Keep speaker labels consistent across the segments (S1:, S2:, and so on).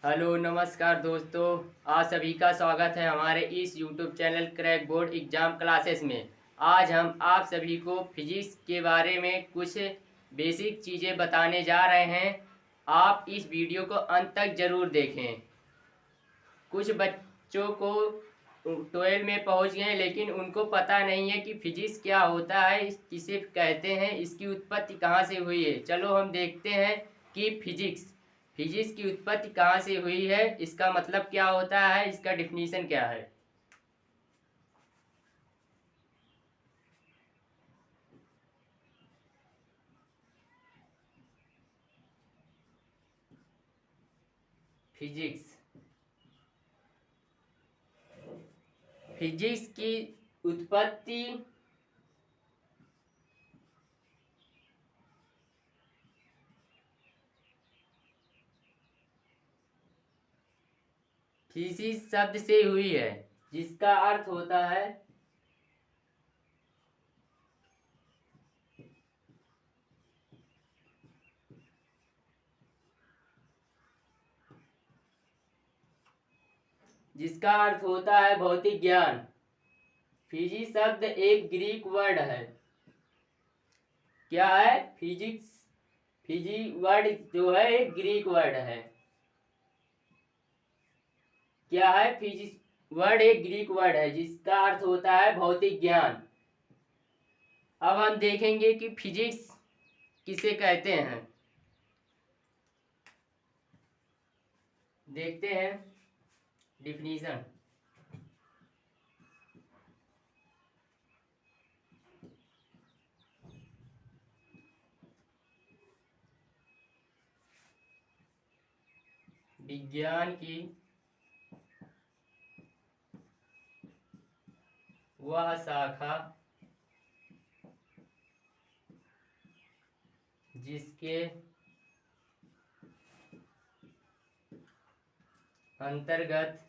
S1: Hello नमस्कार दोस्तों। आज सभी का स्वागत है हमारे इस YouTube channel crack board exam classes में। आज हम आप सभी को फिजिक्स के बारे में कुछ बेसिक चीज़ें बताने जा रहे हैं। आप इस वीडियो को अंत तक ज़रूर देखें। कुछ बच्चों को 12 में पहुंच गए लेकिन उनको पता नहीं है कि फिजिक्स क्या होता है, किसे कहते हैं, इसकी उत्पत्ति कहाँ से हुई है। चलो हम देखते हैं कि फिजिक्स की उत्पत्ति कहाँ से हुई है, इसका मतलब क्या होता है, इसका डिफिनीशन क्या है। फिजिक्स फिजिक्स की उत्पत्ति थीसिस शब्द से हुई है, जिसका अर्थ होता है भौतिक ज्ञान। फिजिक्स शब्द एक ग्रीक वर्ड है। क्या है? फिजी वर्ड जो है एक ग्रीक वर्ड है। क्या है? फिजिक्स वर्ड एक ग्रीक वर्ड है जिसका अर्थ होता है भौतिक ज्ञान। अब हम देखेंगे कि फिजिक्स किसे कहते हैं। देखते हैं डिफिनीशन। विज्ञान की वह शाखा जिसके अंतर्गत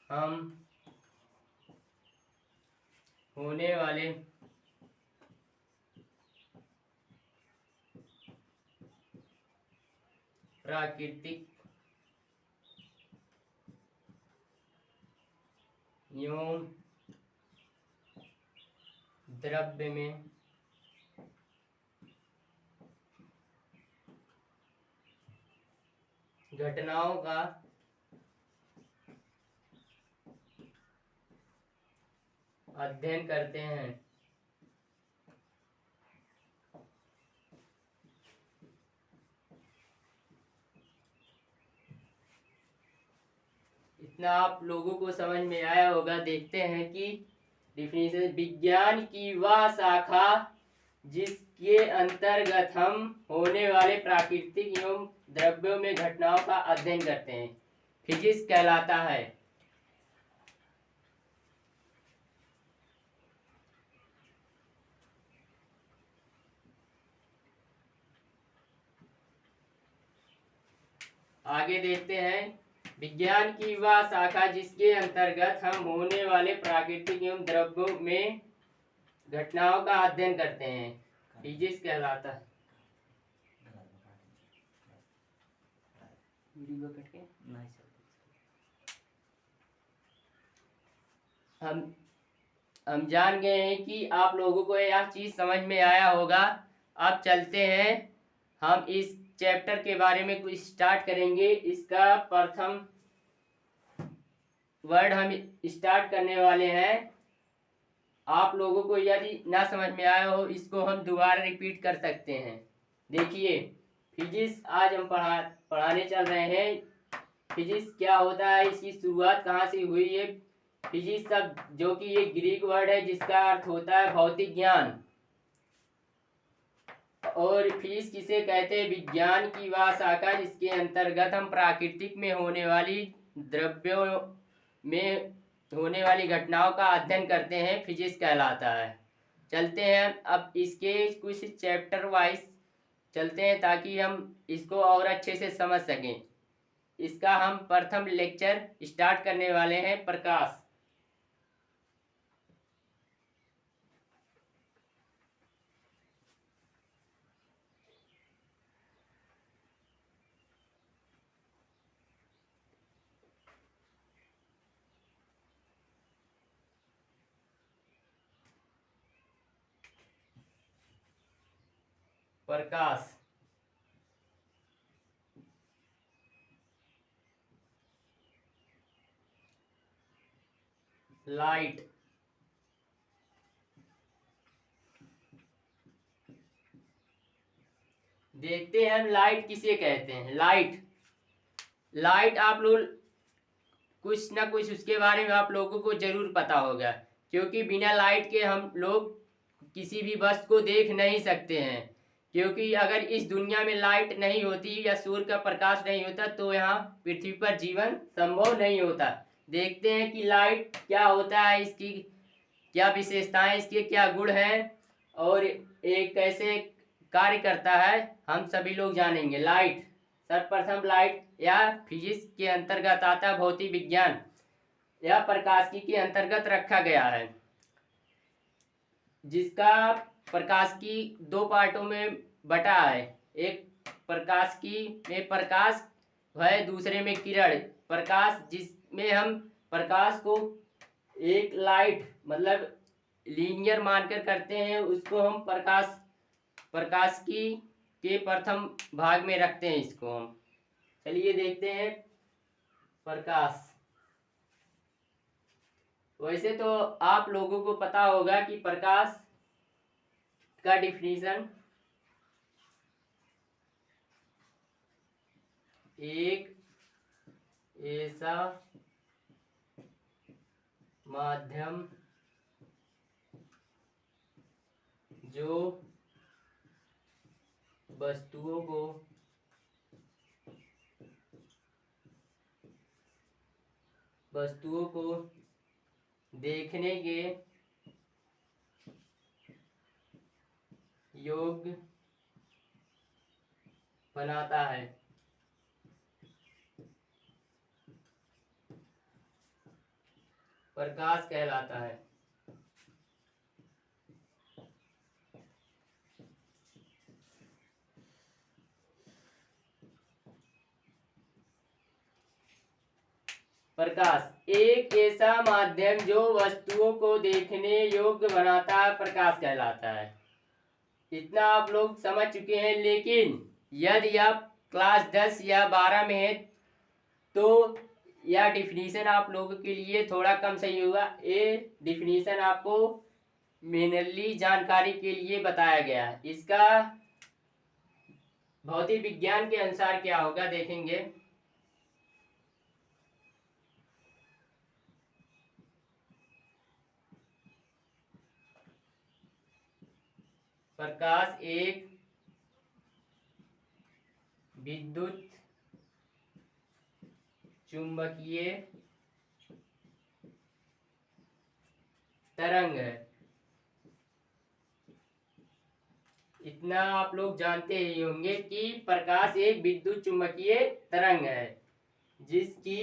S1: हम होने वाले प्राकृतिक एवं द्रव्य में घटनाओं का अध्ययन करते हैं। इतना आप लोगों को समझ में आया होगा। देखते हैं कि डिफिनीशन। विज्ञान की वह शाखा जिसके अंतर्गत हम होने वाले प्राकृतिक एवं द्रव्यों में घटनाओं का अध्ययन करते हैं, फिजिक्स कहलाता है। आगे देखते हैं। विज्ञान की वह शाखा जिसके अंतर्गत हम होने वाले प्राकृतिक एवं द्रव्यों में घटनाओं का अध्ययन करते हैं, फिजिक्स कहलाता है। हम जान गए हैं कि आप लोगों को यह चीज समझ में आया होगा। अब चलते हैं, हम इस चैप्टर के बारे में कुछ स्टार्ट करेंगे। इसका प्रथम वर्ड हम स्टार्ट करने वाले हैं। आप लोगों को यदि ना समझ में आया हो, इसको हम दोबारा रिपीट कर सकते हैं। देखिए, फिजिक्स आज हम पढ़ाने चल रहे हैं। फिजिक्स क्या होता है, इसकी शुरुआत कहाँ से हुई है। फिजिक्स शब्द जो कि ये ग्रीक वर्ड है जिसका अर्थ होता है भौतिक ज्ञान। और फिजिक्स किसे कहते हैं? विज्ञान की वह शाखा जिसके अंतर्गत हम प्राकृतिक में होने वाली द्रव्यों में होने वाली घटनाओं का अध्ययन करते हैं, फिजिक्स कहलाता है। चलते हैं अब इसके कुछ चैप्टर वाइज चलते हैं ताकि हम इसको और अच्छे से समझ सकें। इसका हम प्रथम लेक्चर स्टार्ट करने वाले हैं, प्रकाश। प्रकाश, लाइट। देखते हैं हम लाइट किसे कहते हैं। लाइट आप लोग कुछ ना कुछ उसके बारे में आप लोगों को जरूर पता होगा, क्योंकि बिना लाइट के हम लोग किसी भी वस्तु को देख नहीं सकते हैं। क्योंकि अगर इस दुनिया में लाइट नहीं होती या सूर्य का प्रकाश नहीं होता तो यहाँ पृथ्वी पर जीवन संभव नहीं होता। देखते हैं कि लाइट क्या होता है, इसकी क्या विशेषताएं, इसके क्या गुण हैं और एक कैसे कार्य करता है, हम सभी लोग जानेंगे। लाइट, सर्वप्रथम लाइट या फिजिक्स के अंतर्गत आता है, भौतिक विज्ञान या प्रकाशिकी के अंतर्गत रखा गया है, जिसका प्रकाशिकी दो पार्टों में बटा है। एक प्रकाशिकी में प्रकाश है, दूसरे में किरण। प्रकाश जिसमें हम प्रकाश को एक लाइट मतलब लीनियर मानकर करते हैं, उसको हम प्रकाशिकी के प्रथम भाग में रखते हैं। इसको हम चलिए देखते हैं। प्रकाश, वैसे तो आप लोगों को पता होगा कि प्रकाश का डिफिनीशन एक ऐसा माध्यम जो वस्तुओं को देखने के योग्य बनाता है। प्रकाश कहलाता है। प्रकाश एक ऐसा माध्यम जो वस्तुओं को देखने योग्य बनाता है, प्रकाश कहलाता है। इतना आप लोग समझ चुके हैं, लेकिन यदि आप क्लास 10 या 12 में हैं तो यह डिफिनीशन आप लोगों के लिए थोड़ा कम सही होगा। ये डिफिनीशन आपको मेनली जानकारी के लिए बताया गया है। इसका भौतिक विज्ञान के अनुसार क्या होगा देखेंगे। प्रकाश एक विद्युत चुंबकीय तरंग है। इतना आप लोग जानते ही होंगे कि प्रकाश एक विद्युत चुंबकीय तरंग है, जिसकी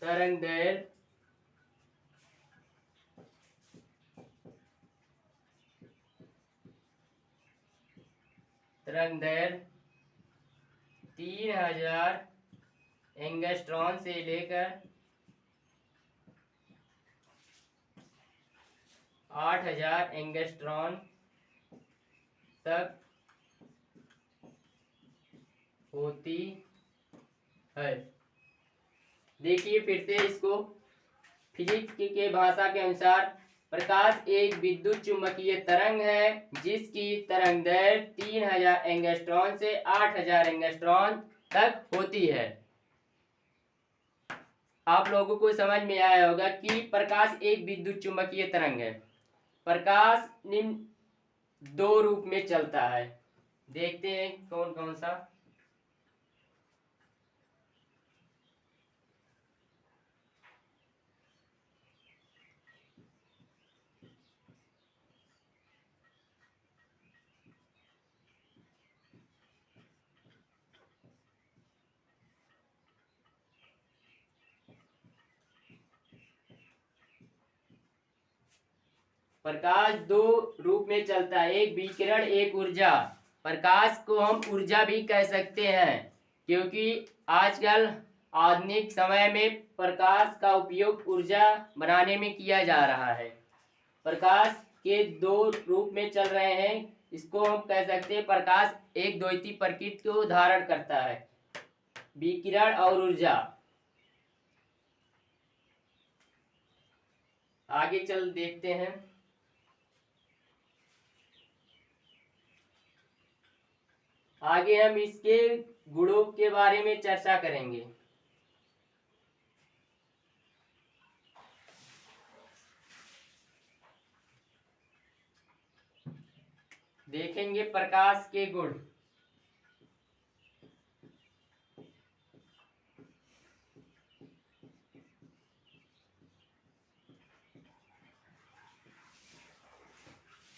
S1: तरंगदैर्घ्य तरंगदैर्घ्य 3000 एंगस्ट्रॉन से लेकर 8000 एंगस्ट्रॉन तक होती है। देखिए फिर से इसको फिजिक्स के भाषा के अनुसार, प्रकाश एक विद्युत चुंबकीय तरंग है जिसकी तरंगदैर्घ्य 3000 एंगस्ट्रॉन से 8000 एंगस्ट्रॉन तक होती है। आप लोगों को समझ में आया होगा कि प्रकाश एक विद्युत चुंबकीय तरंग है। प्रकाश निम्न दो रूप में चलता है, देखते हैं कौन कौन सा। प्रकाश दो रूप में चलता है, एक विकिरण एक ऊर्जा। प्रकाश को हम ऊर्जा भी कह सकते हैं, क्योंकि आजकल आधुनिक समय में प्रकाश का उपयोग ऊर्जा बनाने में किया जा रहा है। प्रकाश के दो रूप में चल रहे हैं। इसको हम कह सकते हैं प्रकाश एक द्वैती प्रकृति को धारण करता है, विकिरण और ऊर्जा। आगे चल देखते हैं। आगे हम इसके गुणों के बारे में चर्चा करेंगे। देखेंगे प्रकाश के गुण।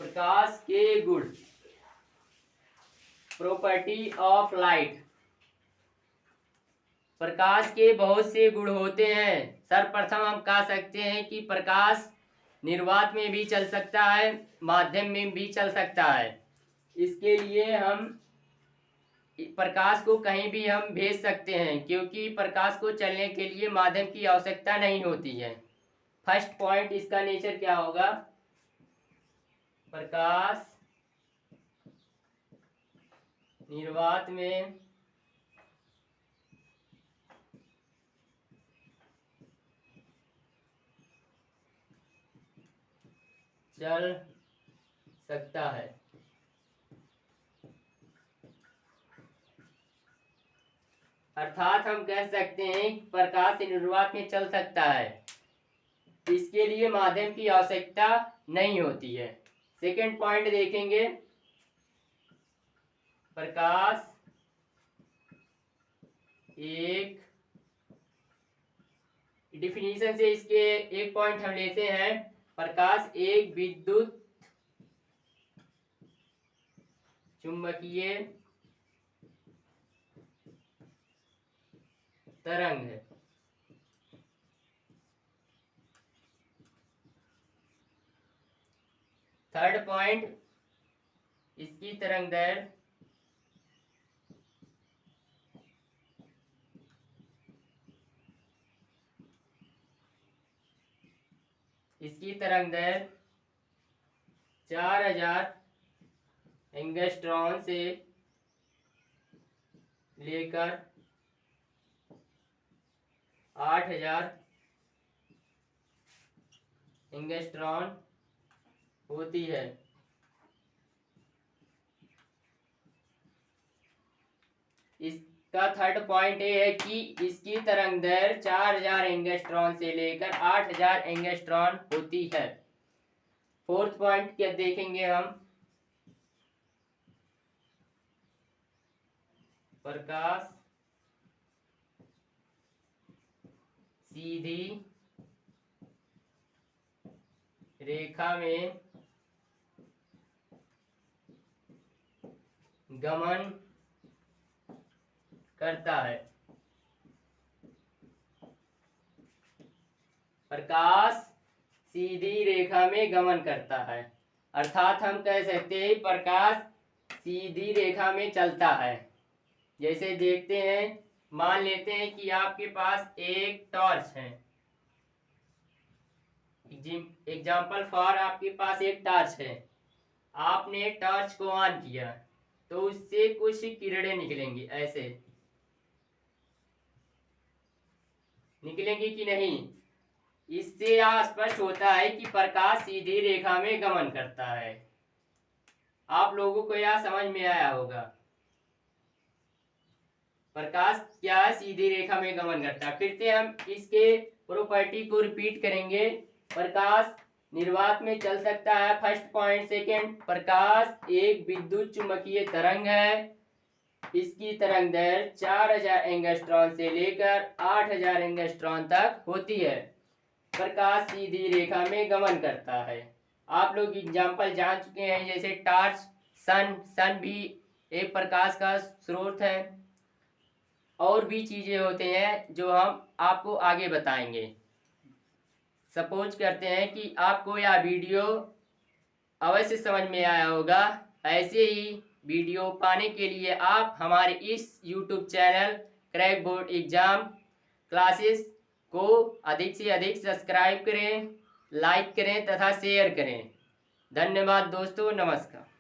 S1: प्रकाश के गुण, प्रॉपर्टी ऑफ लाइट। प्रकाश के बहुत से गुण होते हैं। सर्वप्रथम हम कह सकते हैं कि प्रकाश निर्वात में भी चल सकता है, माध्यम में भी चल सकता है। इसके लिए हम प्रकाश को कहीं भी हम भेज सकते हैं, क्योंकि प्रकाश को चलने के लिए माध्यम की आवश्यकता नहीं होती है। फर्स्ट पॉइंट, इसका नेचर क्या होगा? प्रकाश निर्वात में चल सकता है। अर्थात हम कह सकते हैं प्रकाश निर्वात में चल सकता है, इसके लिए माध्यम की आवश्यकता नहीं होती है। सेकेंड पॉइंट देखेंगे, प्रकाश एक, डिफिनीशन से इसके एक पॉइंट हम लेते हैं। प्रकाश एक विद्युत चुंबकीय तरंग है। थर्ड पॉइंट, इसकी तरंगदैर्घ्य इसकी तरंगदैर्घ्य 4000 एंगस्ट्रॉन से लेकर 8000 एंगस्ट्रॉन होती है। इसका थर्ड पॉइंट ये है कि इसकी तरंगदैर्घ्य 4000 एंगस्ट्रॉन से लेकर 8000 एंगस्ट्रॉन होती है। फोर्थ पॉइंट क्या देखेंगे हम? प्रकाश सीधी रेखा में गमन करता है। प्रकाश सीधी रेखा में गमन करता है, अर्थात हम कह सकते हैं प्रकाश सीधी रेखा में चलता है। जैसे देखते हैं, मान लेते हैं कि आपके पास एक टॉर्च है। एग्जाम्पल फॉर, आपके पास एक टॉर्च है। आपने टॉर्च को ऑन किया तो उससे कुछ किरणें निकलेंगी, ऐसे निकलेंगी कि नहीं? इससे यह स्पष्ट होता है कि प्रकाश सीधी रेखा में गमन करता है। आप लोगों को यह समझ में आया होगा प्रकाश क्या सीधी रेखा में गमन करता है। फिर से हम इसके प्रॉपर्टी को रिपीट करेंगे। प्रकाश निर्वात में चल सकता है, फर्स्ट पॉइंट। सेकेंड, प्रकाश एक विद्युत चुंबकीय तरंग है। इसकी तरंगदैर्घ्य 4000 एंगस्ट्रॉन से लेकर 8000 एंगस्ट्रॉन तक होती है। प्रकाश सीधी रेखा में गमन करता है। आप लोग एग्जाम्पल जान चुके हैं, जैसे टॉर्च, सन भी एक प्रकाश का स्रोत है। और भी चीजें होते हैं जो हम आपको आगे बताएंगे। सपोज करते हैं कि आपको यह वीडियो अवश्य समझ में आया होगा। ऐसे ही वीडियो पाने के लिए आप हमारे इस YouTube channel crack board exam classes को अधिक से अधिक सब्सक्राइब करें, लाइक करें तथा शेयर करें। धन्यवाद दोस्तों, नमस्कार।